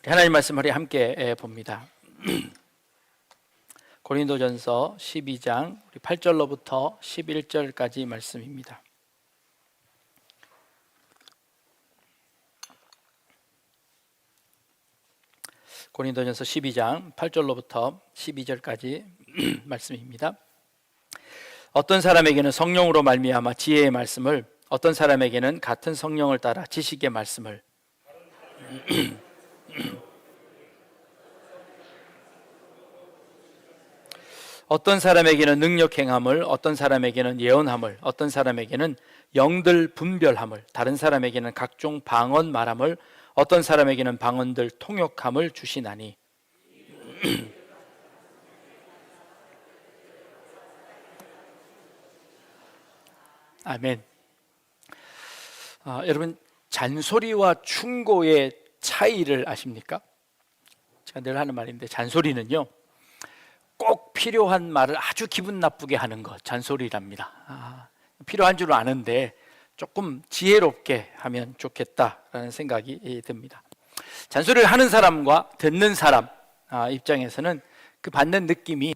하나님 말씀을 함께 봅니다. 고린도전서 12장 8절로부터 11절까지 말씀입니다. 고린도전서 12장 8절로부터 12절까지 말씀입니다. 어떤 사람에게는 성령으로 말미암아 지혜의 말씀을, 어떤 사람에게는 같은 성령을 따라 지식의 말씀을, 어떤 사람에게는 능력 행함을, 어떤 사람에게는 예언함을, 어떤 사람에게는 영들 분별함을, 다른 사람에게는 각종 방언 말함을, 어떤 사람에게는 방언들 통역함을 주시나니. 아멘. 여러분, 잔소리와 충고의 차이를 아십니까? 제가 늘 하는 말인데, 잔소리는요 꼭 필요한 말을 아주 기분 나쁘게 하는 것, 잔소리랍니다. 필요한 줄 아는데 조금 지혜롭게 하면 좋겠다라는 생각이 듭니다. 잔소리를 하는 사람과 듣는 사람 입장에서는 그 받는 느낌이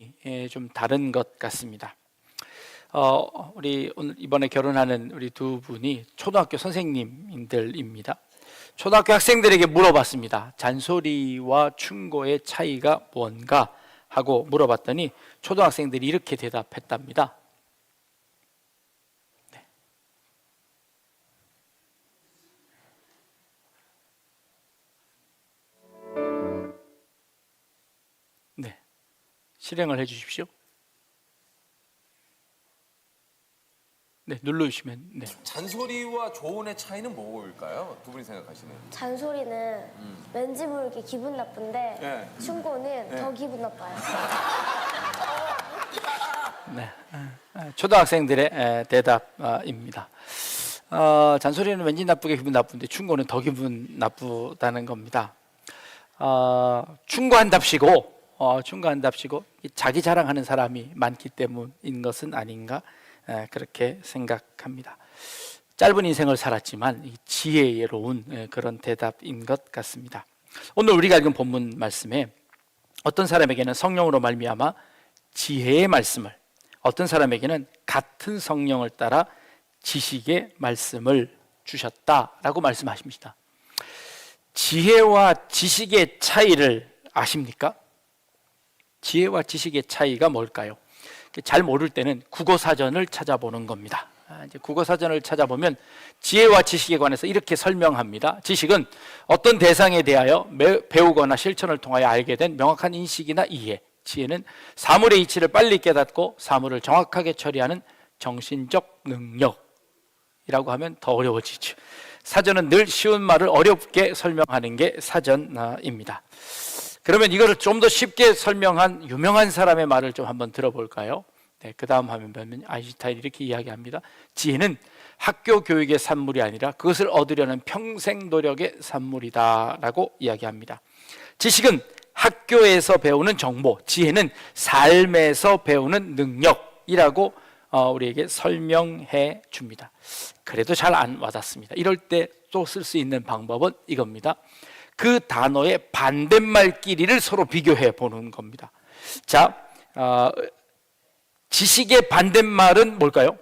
좀 다른 것 같습니다. 우리 오늘 이번에 결혼하는 우리 두 분이 초등학교 선생님들입니다. 초등학교 학생들에게 물어봤습니다. 잔소리와 충고의 차이가 뭔가 하고 물어봤더니 초등학생들이 이렇게 대답했답니다. 네, 실행을 해주십시오. 네, 눌러주시면. 네. 잔소리와 조언의 차이는 뭘까요? 두 분이 생각하시는. 잔소리는 왠지 모르게 기분 나쁜데 네. 충고는 더 기분 나빠요. 네, 초등학생들의 대답입니다. 잔소리는 왠지 나쁘게 기분 나쁜데 충고는 더 기분 나쁘다는 겁니다. 충고한답시고 자기 자랑하는 사람이 많기 때문인 것은 아닌가, 그렇게 생각합니다. 짧은 인생을 살았지만 지혜로운 그런 대답인 것 같습니다. 오늘 우리가 읽은 본문 말씀에 어떤 사람에게는 성령으로 말미암아 지혜의 말씀을, 어떤 사람에게는 같은 성령을 따라 지식의 말씀을 주셨다라고 말씀하십니다. 지혜와 지식의 차이를 아십니까? 지혜와 지식의 차이가 뭘까요? 잘 모를 때는 국어사전을 찾아보는 겁니다. 이제 국어사전을 찾아보면 지혜와 지식에 관해서 이렇게 설명합니다. 지식은 어떤 대상에 대하여 배우거나 실천을 통하여 알게 된 명확한 인식이나 이해. 지혜는 사물의 이치를 빨리 깨닫고 사물을 정확하게 처리하는 정신적 능력이라고 하면 더 어려워지죠. 사전은 늘 쉬운 말을 어렵게 설명하는 게 사전입니다. 그러면 이거를 좀 더 쉽게 설명한 유명한 사람의 말을 좀 한번 들어볼까요? 네, 그 다음 화면 보면 아인슈타인이 이렇게 이야기합니다. 지혜는 학교 교육의 산물이 아니라 그것을 얻으려는 평생 노력의 산물이다 라고 이야기합니다. 지식은 학교에서 배우는 정보, 지혜는 삶에서 배우는 능력이라고 우리에게 설명해 줍니다. 그래도 잘 안 와닿습니다. 이럴 때 또 쓸 수 있는 방법은 이겁니다. 그 단어의 반대말끼리를 서로 비교해 보는 겁니다. 자, 지식의 반대말은 뭘까요?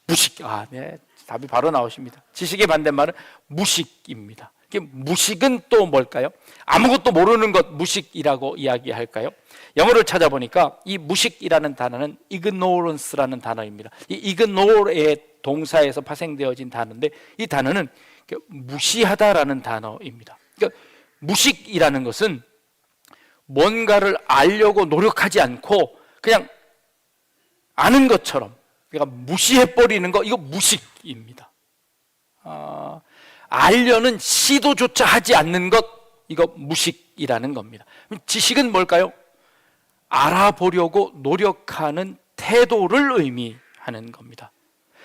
무식. 네, 답이 바로 나오십니다. 지식의 반대말은 무식입니다. 무식은 또 뭘까요? 아무것도 모르는 것 무식이라고 이야기할까요? 영어를 찾아보니까 이 무식이라는 단어는 ignorance라는 단어입니다. 이 ignore의 동사에서 파생되어진 단어인데 이 단어는 무시하다라는 단어입니다. 그러니까 무식이라는 것은 뭔가를 알려고 노력하지 않고 그냥 아는 것처럼, 그러니까 무시해버리는 거, 이거 무식입니다. 알려는 시도조차 하지 않는 것, 이거 무식이라는 겁니다. 지식은 뭘까요? 알아보려고 노력하는 태도를 의미하는 겁니다.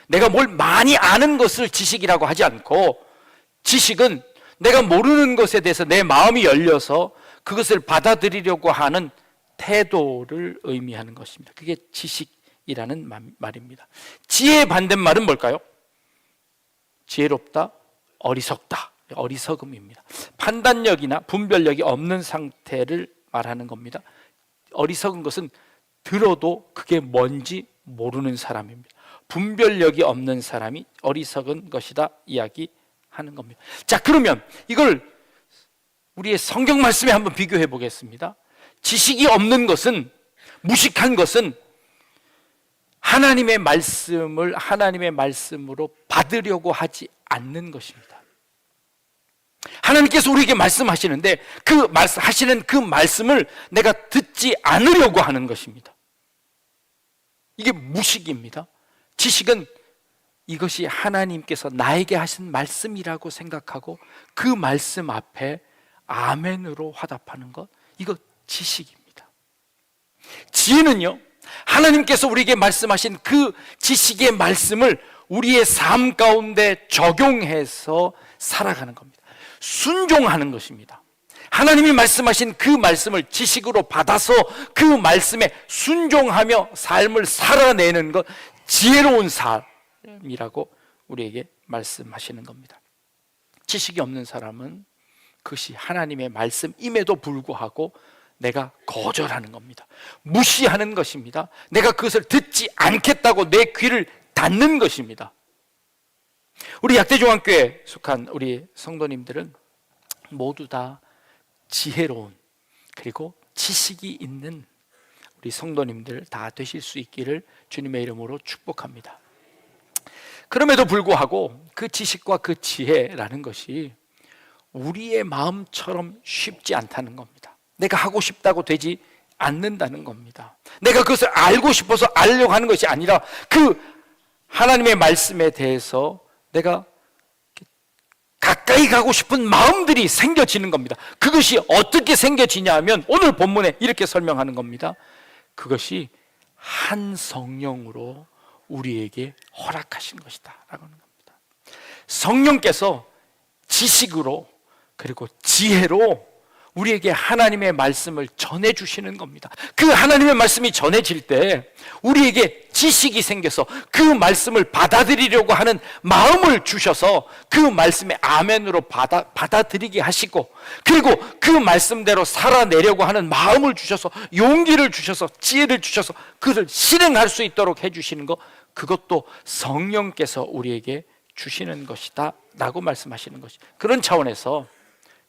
내가 뭘 많이 아는 것을 지식이라고 하지 않고, 지식은 내가 모르는 것에 대해서 내 마음이 열려서 그것을 받아들이려고 하는 태도를 의미하는 것입니다. 그게 지식이라는 말입니다. 지혜의 반대말은 뭘까요? 지혜롭다, 어리석다, 어리석음입니다. 판단력이나 분별력이 없는 상태를 말하는 겁니다. 어리석은 것은 들어도 그게 뭔지 모르는 사람입니다. 분별력이 없는 사람이 어리석은 것이다 이야기하는 겁니다. 자, 그러면 이걸 우리의 성경 말씀에 한번 비교해 보겠습니다. 지식이 없는 것은, 무식한 것은 하나님의 말씀을 하나님의 말씀으로 받으려고 하지 않는 것입니다. 하나님께서 우리에게 말씀하시는데 하시는 그 말씀을 내가 듣지 않으려고 하는 것입니다. 이게 무식입니다. 지식은 이것이 하나님께서 나에게 하신 말씀이라고 생각하고 그 말씀 앞에 아멘으로 화답하는 것, 이거 지식입니다. 지혜는요, 하나님께서 우리에게 말씀하신 그 지식의 말씀을 우리의 삶 가운데 적용해서 살아가는 겁니다. 순종하는 것입니다. 하나님이 말씀하신 그 말씀을 지식으로 받아서 그 말씀에 순종하며 삶을 살아내는 것, 지혜로운 삶이라고 우리에게 말씀하시는 겁니다. 지식이 없는 사람은 그것이 하나님의 말씀임에도 불구하고 내가 거절하는 겁니다. 무시하는 것입니다. 내가 그것을 듣지 않겠다고 내 귀를 닫는 것입니다. 우리 약대중앙교회에 속한 우리 성도님들은 모두 다 지혜로운, 그리고 지식이 있는 우리 성도님들 다 되실 수 있기를 주님의 이름으로 축복합니다. 그럼에도 불구하고 그 지식과 그 지혜라는 것이 우리의 마음처럼 쉽지 않다는 겁니다. 내가 하고 싶다고 되지 않는다는 겁니다. 내가 그것을 알고 싶어서 알려고 하는 것이 아니라 그 하나님의 말씀에 대해서 내가 가까이 가고 싶은 마음들이 생겨지는 겁니다. 그것이 어떻게 생겨지냐 하면 오늘 본문에 이렇게 설명하는 겁니다. 그것이 한 성령으로 우리에게 허락하신 것이다 라고 하는 겁니다. 성령께서 지식으로 그리고 지혜로 우리에게 하나님의 말씀을 전해주시는 겁니다. 그 하나님의 말씀이 전해질 때 우리에게 지식이 생겨서 그 말씀을 받아들이려고 하는 마음을 주셔서 그 말씀에 아멘으로 받아들이게 하시고, 그리고 그 말씀대로 살아내려고 하는 마음을 주셔서 용기를 주셔서 지혜를 주셔서 그것을 실행할 수 있도록 해주시는 것, 그것도 성령께서 우리에게 주시는 것이다 라고 말씀하시는 것이, 그런 차원에서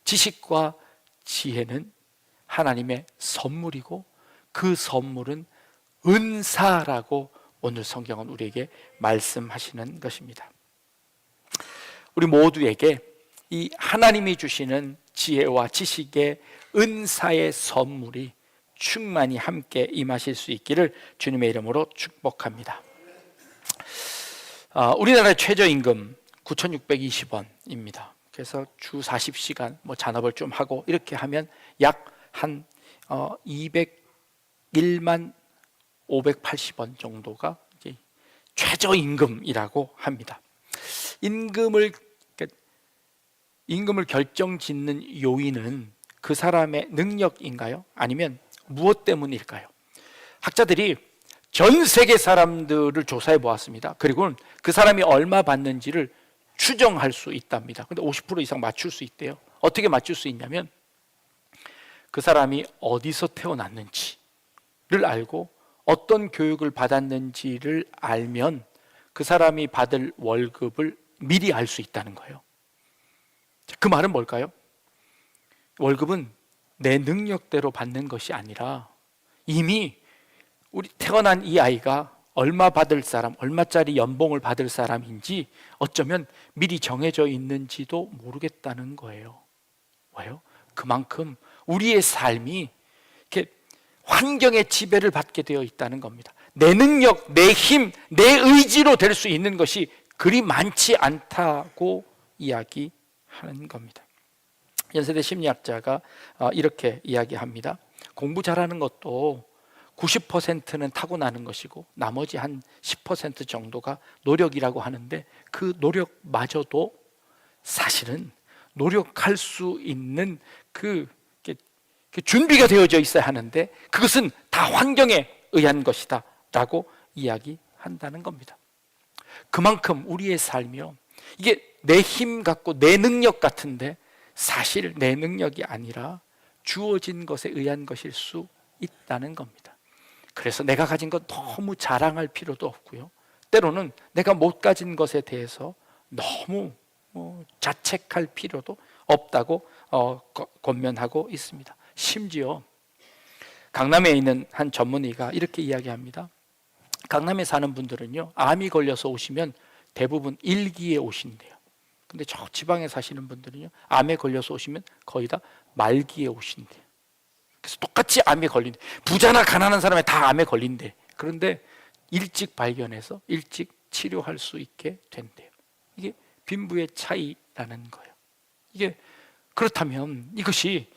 지식과 지혜는 하나님의 선물이고 그 선물은 은사라고 오늘 성경은 우리에게 말씀하시는 것입니다. 우리 모두에게 이 하나님이 주시는 지혜와 지식의 은사의 선물이 충만히 함께 임하실 수 있기를 주님의 이름으로 축복합니다. 우리나라의 최저임금 9,620원입니다. 그래서 주 40시간 잔업을 좀 하고 이렇게 하면 약 한 201만 580원 정도가 이제 최저임금이라고 합니다. 임금을 결정짓는 요인은 그 사람의 능력인가요? 아니면 무엇 때문일까요? 학자들이 전 세계 사람들을 조사해 보았습니다. 그리고 그 사람이 얼마 받는지를 추정할 수 있답니다. 근데 50% 이상 맞출 수 있대요. 어떻게 맞출 수 있냐면 그 사람이 어디서 태어났는지를 알고 어떤 교육을 받았는지를 알면 그 사람이 받을 월급을 미리 알 수 있다는 거예요. 그 말은 뭘까요? 월급은 내 능력대로 받는 것이 아니라 이미 우리 태어난 이 아이가 얼마 받을 사람, 얼마짜리 연봉을 받을 사람인지 어쩌면 미리 정해져 있는지도 모르겠다는 거예요. 왜요? 그만큼 우리의 삶이 이렇게 환경의 지배를 받게 되어 있다는 겁니다. 내 능력, 내 힘, 내 의지로 될 수 있는 것이 그리 많지 않다고 이야기하는 겁니다. 연세대 심리학자가 이렇게 이야기합니다. 공부 잘하는 것도 90%는 타고나는 것이고 나머지 한 10% 정도가 노력이라고 하는데 그 노력마저도 사실은 노력할 수 있는 그 준비가 되어져 있어야 하는데 그것은 다 환경에 의한 것이다 라고 이야기한다는 겁니다. 그만큼 우리의 삶이요, 이게 내 힘 같고 내 능력 같은데 사실 내 능력이 아니라 주어진 것에 의한 것일 수 있다는 겁니다. 그래서 내가 가진 것 너무 자랑할 필요도 없고요. 때로는 내가 못 가진 것에 대해서 너무 자책할 필요도 없다고 권면하고 있습니다. 심지어 강남에 있는 한 전문의가 이렇게 이야기합니다. 강남에 사는 분들은요, 암이 걸려서 오시면 대부분 1기에 오신대요. 근데 저 지방에 사시는 분들은요, 암에 걸려서 오시면 거의 다 말기에 오신대요. 그래서 똑같이 암에 걸린대. 부자나 가난한 사람이 다 암에 걸린대. 그런데 일찍 발견해서 일찍 치료할 수 있게 된대요. 이게 빈부의 차이라는 거예요. 이게 그렇다면 이것이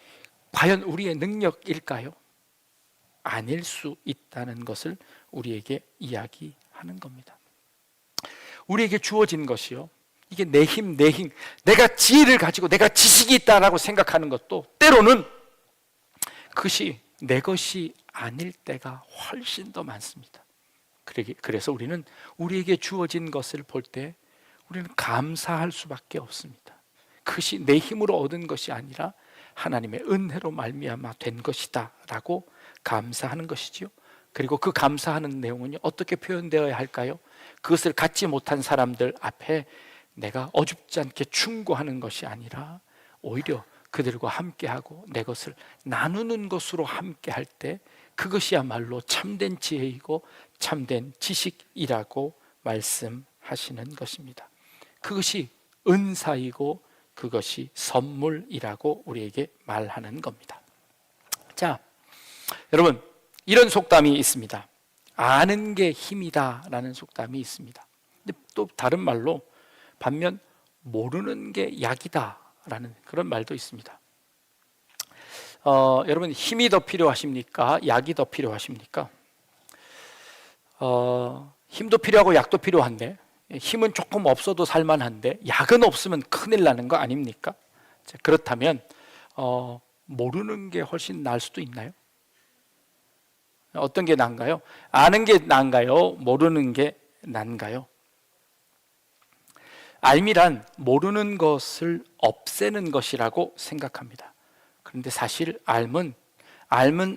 과연 우리의 능력일까요? 아닐 수 있다는 것을 우리에게 이야기하는 겁니다. 우리에게 주어진 것이요, 이게 내 힘, 내가 지혜를 가지고 내가 지식이 있다라고 생각하는 것도 때로는 그것이 내 것이 아닐 때가 훨씬 더 많습니다. 그래서 우리는 우리에게 주어진 것을 볼 때 우리는 감사할 수밖에 없습니다. 그것이 내 힘으로 얻은 것이 아니라 하나님의 은혜로 말미암아 된 것이다 라고 감사하는 것이지요. 그리고 그 감사하는 내용은 어떻게 표현되어야 할까요? 그것을 갖지 못한 사람들 앞에 내가 어줍지 않게 충고하는 것이 아니라 오히려 그들과 함께하고 내 것을 나누는 것으로 함께할 때 그것이야말로 참된 지혜이고 참된 지식이라고 말씀하시는 것입니다. 그것이 은사이고 그것이 선물이라고 우리에게 말하는 겁니다. 자, 여러분, 이런 속담이 있습니다. 아는 게 힘이다 라는 속담이 있습니다. 근데 또 다른 말로 반면 모르는 게 약이다 라는 그런 말도 있습니다. 여러분, 힘이 더 필요하십니까? 약이 더 필요하십니까? 힘도 필요하고 약도 필요한데, 힘은 조금 없어도 살만한데 약은 없으면 큰일 나는 거 아닙니까? 자, 그렇다면 모르는 게 훨씬 나을 수도 있나요? 어떤 게 나은가요? 아는 게 나은가요? 모르는 게 나은가요? 알미란 모르는 것을 없애는 것이라고 생각합니다. 그런데 사실 알면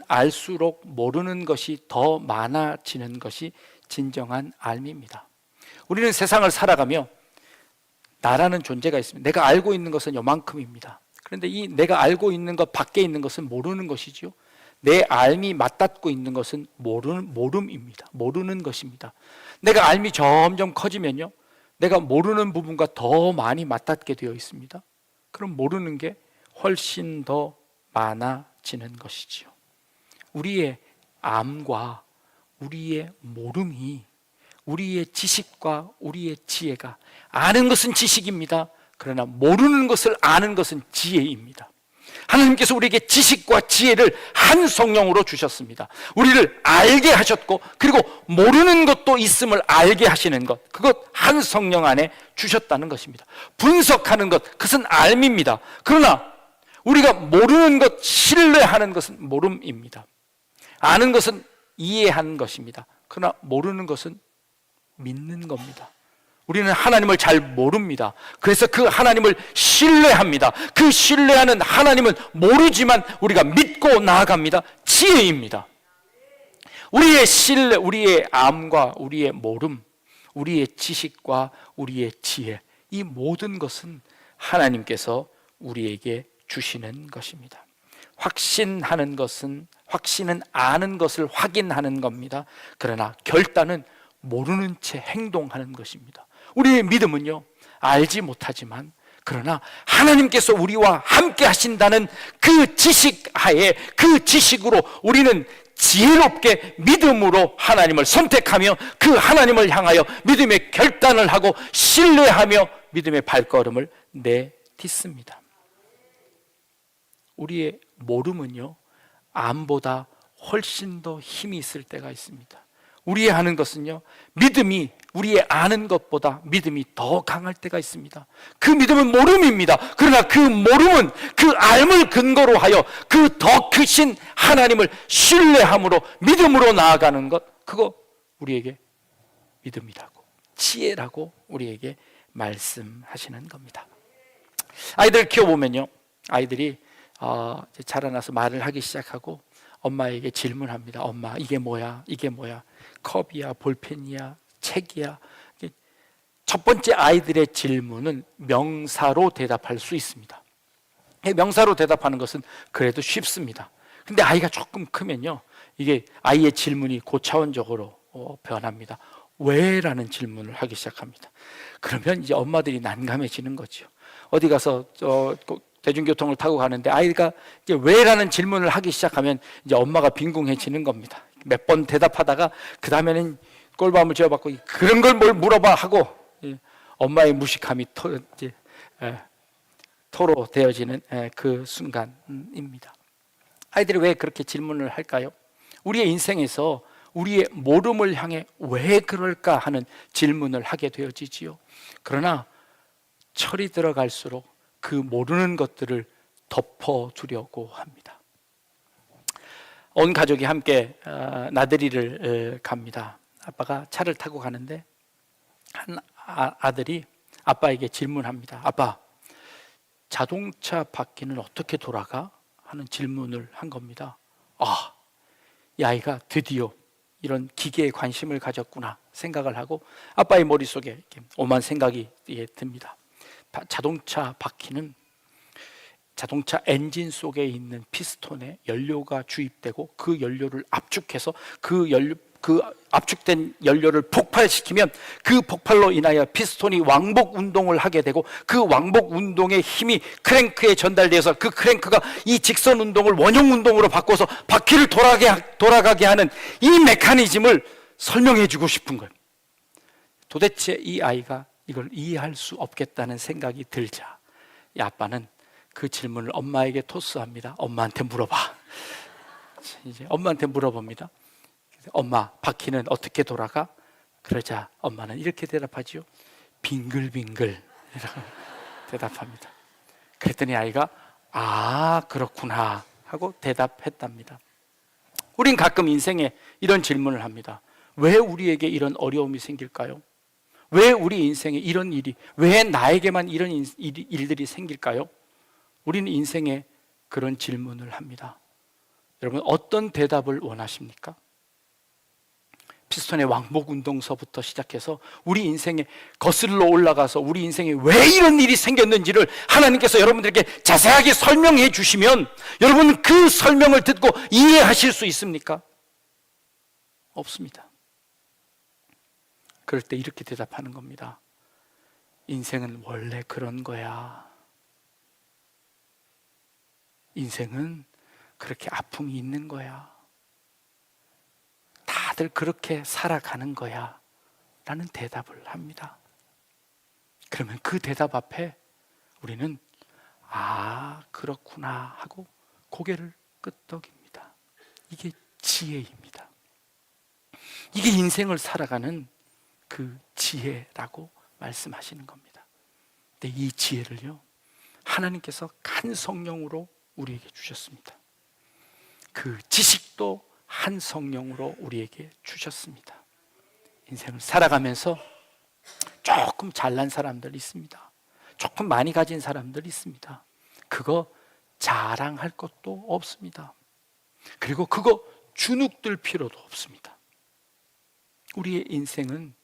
알수록 모르는 것이 더 많아지는 것이 진정한 알미입니다. 우리는 세상을 살아가며 나라는 존재가 있습니다. 내가 알고 있는 것은 요만큼입니다. 그런데 이 내가 알고 있는 것 밖에 있는 것은 모르는 것이죠. 내 알미 맞닿고 있는 것은 모름입니다. 모르는 것입니다. 내가 알미 점점 커지면요, 내가 모르는 부분과 더 많이 맞닿게 되어 있습니다. 그럼 모르는 게 훨씬 더 많아지는 것이지요. 우리의 암과 우리의 모름이 우리의 지식과 우리의 지혜가, 아는 것은 지식입니다. 그러나 모르는 것을 아는 것은 지혜입니다. 하나님께서 우리에게 지식과 지혜를 한 성령으로 주셨습니다. 우리를 알게 하셨고, 그리고 모르는 것도 있음을 알게 하시는 것, 그것 한 성령 안에 주셨다는 것입니다. 분석하는 것, 그것은 알미입니다. 그러나 우리가 모르는 것, 신뢰하는 것은 모름입니다. 아는 것은 이해하는 것입니다. 그러나 모르는 것은 믿는 겁니다. 우리는 하나님을 잘 모릅니다. 그래서 그 하나님을 신뢰합니다. 그 신뢰하는 하나님은 모르지만 우리가 믿고 나아갑니다. 지혜입니다. 우리의 신뢰, 우리의 암과 우리의 모름, 우리의 지식과 우리의 지혜, 이 모든 것은 하나님께서 우리에게 주시는 것입니다. 확신하는 것은, 확신은 아는 것을 확인하는 겁니다. 그러나 결단은 모르는 채 행동하는 것입니다. 우리의 믿음은요, 알지 못하지만 그러나 하나님께서 우리와 함께 하신다는 그 지식 하에, 그 지식으로 우리는 지혜롭게 믿음으로 하나님을 선택하며 그 하나님을 향하여 믿음의 결단을 하고 신뢰하며 믿음의 발걸음을 내딛습니다. 우리의 모름은요, 암보다 훨씬 더 힘이 있을 때가 있습니다. 우리의 아는 것은요, 믿음이 우리의 아는 것보다 믿음이 더 강할 때가 있습니다. 그 믿음은 모름입니다. 그러나 그 모름은 그 알을 근거로 하여 그 더 크신 하나님을 신뢰함으로 믿음으로 나아가는 것, 그거 우리에게 믿음이라고, 지혜라고 우리에게 말씀하시는 겁니다. 아이들 키워보면요, 아이들이 이제 자라나서 말을 하기 시작하고 엄마에게 질문합니다. 엄마, 이게 뭐야? 이게 뭐야? 컵이야? 볼펜이야? 책이야? 첫 번째 아이들의 질문은 명사로 대답할 수 있습니다. 명사로 대답하는 것은 그래도 쉽습니다. 근데 아이가 조금 크면요, 이게 아이의 질문이 고차원적으로 변합니다. 왜? 라는 질문을 하기 시작합니다. 그러면 이제 엄마들이 난감해지는 거죠. 어디 가서 대중교통을 타고 가는데 아이가 이제 왜? 라는 질문을 하기 시작하면 이제 엄마가 빈궁해지는 겁니다. 몇 번 대답하다가 그 다음에는 꼴밤을 쥐어받고 그런 걸 뭘 물어봐 하고 엄마의 무식함이 토로 되어지는 그 순간입니다. 아이들이 왜 그렇게 질문을 할까요? 우리의 인생에서 우리의 모름을 향해 왜 그럴까 하는 질문을 하게 되어지지요. 그러나 철이 들어갈수록 그 모르는 것들을 덮어두려고 합니다. 온 가족이 함께 나들이를 갑니다. 아빠가 차를 타고 가는데 한 아들이 아빠에게 질문합니다. 아빠, 자동차 바퀴는 어떻게 돌아가? 하는 질문을 한 겁니다. 이 아이가 드디어 이런 기계에 관심을 가졌구나 생각을 하고 아빠의 머릿속에 이렇게 오만 생각이 듭니다. 자동차 바퀴는 자동차 엔진 속에 있는 피스톤에 연료가 주입되고 그 연료를 압축해서 그 압축된 연료를 폭발시키면 그 폭발로 인하여 피스톤이 왕복 운동을 하게 되고 그 왕복 운동의 힘이 크랭크에 전달돼서 그 크랭크가 이 직선 운동을 원형 운동으로 바꿔서 바퀴를 돌아가게 하는 이 메커니즘을 설명해 주고 싶은 거예요. 도대체 이 아이가 이걸 이해할 수 없겠다는 생각이 들자 이 아빠는 그 질문을 엄마에게 토스합니다. 엄마한테 물어봐. 이제 엄마한테 물어봅니다. 엄마, 바퀴는 어떻게 돌아가? 그러자 엄마는 이렇게 대답하지요. 빙글빙글 대답합니다. 그랬더니 아이가 그렇구나 하고 대답했답니다. 우린 가끔 인생에 이런 질문을 합니다. 왜 우리에게 이런 어려움이 생길까요? 왜 우리 인생에 이런 일이, 왜 나에게만 이런 일들이 생길까요? 우리는 인생에 그런 질문을 합니다. 여러분, 어떤 대답을 원하십니까? 피스톤의 왕복 운동서부터 시작해서 우리 인생에 거슬러 올라가서 우리 인생에 왜 이런 일이 생겼는지를 하나님께서 여러분들에게 자세하게 설명해 주시면 여러분은 그 설명을 듣고 이해하실 수 있습니까? 없습니다. 그럴 때 이렇게 대답하는 겁니다. 인생은 원래 그런 거야. 인생은 그렇게 아픔이 있는 거야. 다들 그렇게 살아가는 거야 라는 대답을 합니다. 그러면 그 대답 앞에 우리는 그렇구나 하고 고개를 끄덕입니다. 이게 지혜입니다. 이게 인생을 살아가는 그 지혜라고 말씀하시는 겁니다. 근데 이 지혜를요, 하나님께서 한 성령으로 우리에게 주셨습니다. 그 지식도 한 성령으로 우리에게 주셨습니다. 인생을 살아가면서 조금 잘난 사람들 있습니다. 조금 많이 가진 사람들 있습니다. 그거 자랑할 것도 없습니다. 그리고 그거 주눅들 필요도 없습니다. 우리의 인생은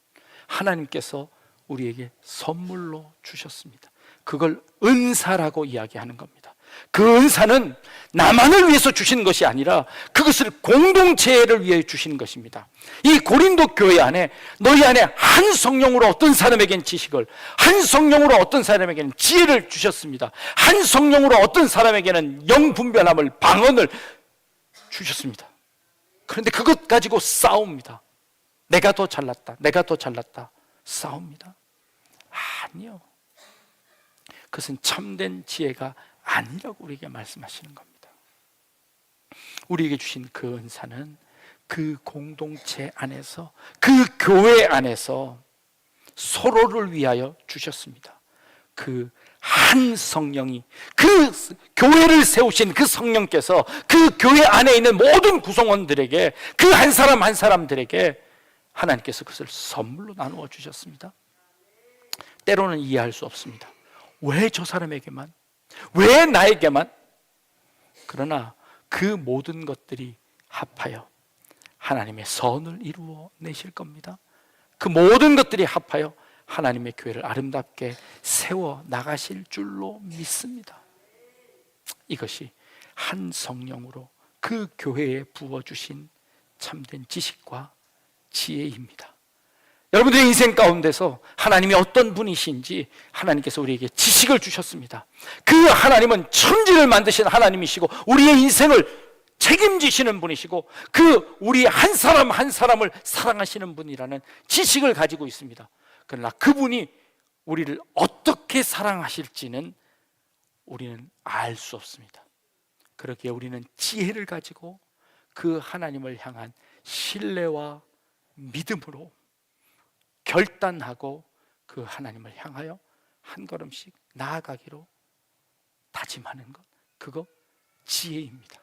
하나님께서 우리에게 선물로 주셨습니다. 그걸 은사라고 이야기하는 겁니다. 그 은사는 나만을 위해서 주시는 것이 아니라 그것을 공동체를 위해 주시는 것입니다. 이 고린도 교회 안에 너희 안에 한 성령으로 어떤 사람에게는 지식을, 한 성령으로 어떤 사람에게는 지혜를 주셨습니다. 한 성령으로 어떤 사람에게는 영분별함을, 방언을 주셨습니다. 그런데 그것 가지고 싸웁니다. 내가 더 잘났다, 내가 더 잘났다 싸웁니다. 아니요, 그것은 참된 지혜가 아니라고 우리에게 말씀하시는 겁니다. 우리에게 주신 그 은사는 그 공동체 안에서, 그 교회 안에서 서로를 위하여 주셨습니다. 그 한 성령이, 그 교회를 세우신 그 성령께서 그 교회 안에 있는 모든 구성원들에게, 그 한 사람 한 사람들에게 하나님께서 그것을 선물로 나누어 주셨습니다. 때로는 이해할 수 없습니다. 왜 저 사람에게만? 왜 나에게만? 그러나 그 모든 것들이 합하여 하나님의 선을 이루어 내실 겁니다. 그 모든 것들이 합하여 하나님의 교회를 아름답게 세워 나가실 줄로 믿습니다. 이것이 한 성령으로 그 교회에 부어주신 참된 지식과 지혜입니다. 여러분들의 인생 가운데서 하나님이 어떤 분이신지 하나님께서 우리에게 지식을 주셨습니다. 그 하나님은 천지를 만드신 하나님이시고 우리의 인생을 책임지시는 분이시고 그 우리 한 사람 한 사람을 사랑하시는 분이라는 지식을 가지고 있습니다. 그러나 그분이 우리를 어떻게 사랑하실지는 우리는 알 수 없습니다. 그렇기에 우리는 지혜를 가지고 그 하나님을 향한 신뢰와 믿음으로 결단하고 그 하나님을 향하여 한 걸음씩 나아가기로 다짐하는 것, 그거 지혜입니다.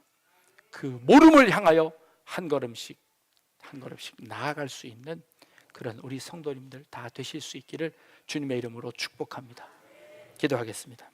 그 모름을 향하여 한 걸음씩 나아갈 수 있는 그런 우리 성도님들 다 되실 수 있기를 주님의 이름으로 축복합니다. 기도하겠습니다.